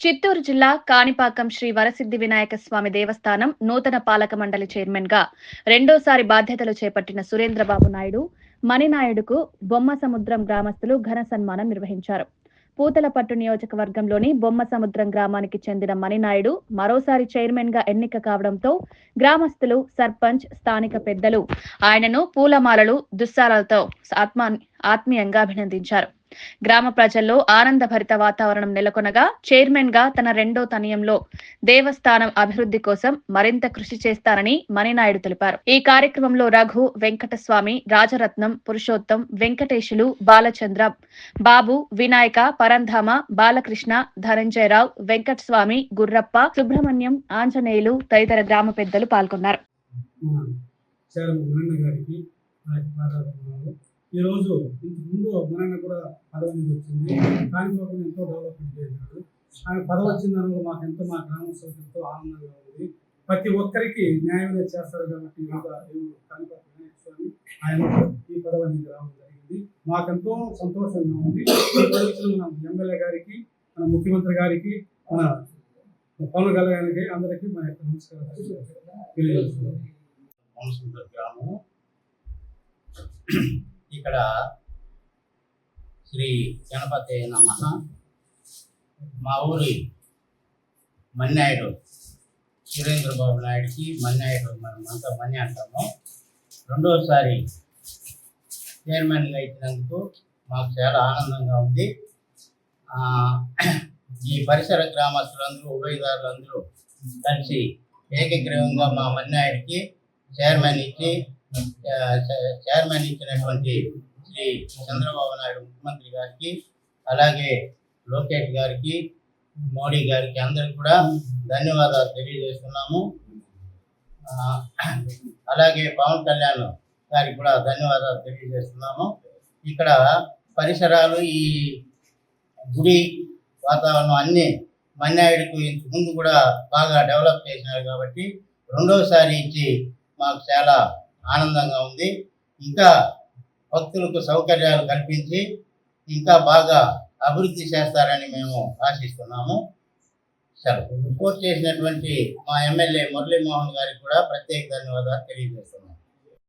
చిత్తూరు జిల్లా కాణిపాకం శ్రీ వరసిద్ధి వినాయక స్వామి దేవస్థానం నూతన పాలక మండలి చైర్మన్ గా రెండోసారి బాధ్యతలు చేపట్టిన సురేంద్రబాబు నాయుడు మణినాయుడుకు బొమ్మసముద్రం గ్రామస్తులు ఘన సన్మానం నిర్వహించారు. పూతలపట్టు నియోజకవర్గంలోని బొమ్మసముద్రం గ్రామానికి చెందిన మణినాయుడు మరోసారి చైర్మన్ గా ఎన్నిక కావడంతో గ్రామస్తులు, సర్పంచ్, స్థానిక పెద్దలు ఆయనను పూలమాలలు, దుస్సాలతో ఆత్మీయంగా అభినందించారు. గ్రామ ప్రజల్లో ఆనందభరిత వాతావరణం నెలకొనగా చైర్మన్ గా తన రెండో తనయంలో దేవస్థానం అభివృద్ధి కోసం మరింత కృషి చేస్తారని మణినాయుడు తెలిపారు. ఈ కార్యక్రమంలో రఘు, వెంకటస్వామి, రాజరత్నం, పురుషోత్తం, వెంకటేశులు, బాలచంద్ర, బాబు, వినాయక, పరంధామ, బాలకృష్ణ, ధనంజయరావు, వెంకటస్వామి, గుర్రప్ప, సుబ్రహ్మణ్యం, ఆంజనేయులు తదితర గ్రామ పెద్దలు పాల్గొన్నారు. ఈరోజు ఇంతకుముందు మనన్న కూడా పదవి వచ్చింది, కాణిపాకం ఎంతో డెవలప్మెంట్ చేశాడు. ఆయన పదవి వచ్చిందని మాకు ఎంతో, మా గ్రామస్తులకు ఎంతో ఆనందంగా ఉంది. ప్రతి ఒక్కరికి న్యాయం చేస్తారు కాబట్టి కాణిపాకం వినాయక స్వామి ఆయన ఈ పదవి అనేది రావడం జరిగింది. మాకెంతో సంతోషంగా ఉంది. మన ఎమ్మెల్యే గారికి, మన ముఖ్యమంత్రి గారికి, మన పవన్ కళ్యాణ్ గారికి అందరికీ మా యొక్క నమస్కారాలు తెలియజేస్తున్నాం. గ్రామం ఇక్కడ శ్రీ గణపతి నమః. మా ఊరి మణినాయుడు సురేంద్రబాబు నాయుడికి, మణినాయుడు మనమంతా మణి అంటాము, రెండోసారి చైర్మన్గా ఇచ్చినందుకు మాకు చాలా ఆనందంగా ఉంది. ఈ పరిసర గ్రామస్తులందరూ, ఉభయదారులందరూ కలిసి ఏకగ్రీవంగా మా మణినాయుడికి చైర్మన్ ఇచ్చినటువంటి శ్రీ చంద్రబాబు నాయుడు ముఖ్యమంత్రి గారికి, అలాగే లోకేష్ గారికి, మోడీ గారికి అందరికి కూడా ధన్యవాదాలు తెలియజేస్తున్నాము. అలాగే పవన్ కళ్యాణ్ గారికి కూడా ధన్యవాదాలు తెలియజేస్తున్నాము. ఇక్కడ పరిసరాలు, ఈ గుడి వాతావరణం అన్నీ మణినాయుడికి ముందు కూడా బాగా డెవలప్ చేసినారు కాబట్టి రెండోసారి ఇచ్చి మాకు చాలా ఆనందంగా ఉంది. ఇంకా భక్తులకు సౌకర్యాలు కల్పించి ఇంకా బాగా అభివృద్ధి చేస్తారని మేము ఆశిస్తున్నాము. సపోర్ట్ చేసినటువంటి మా ఎమ్మెల్యే మురళీమోహన్ గారికి కూడా ప్రత్యేక ధన్యవాదాలు తెలియజేస్తున్నాము.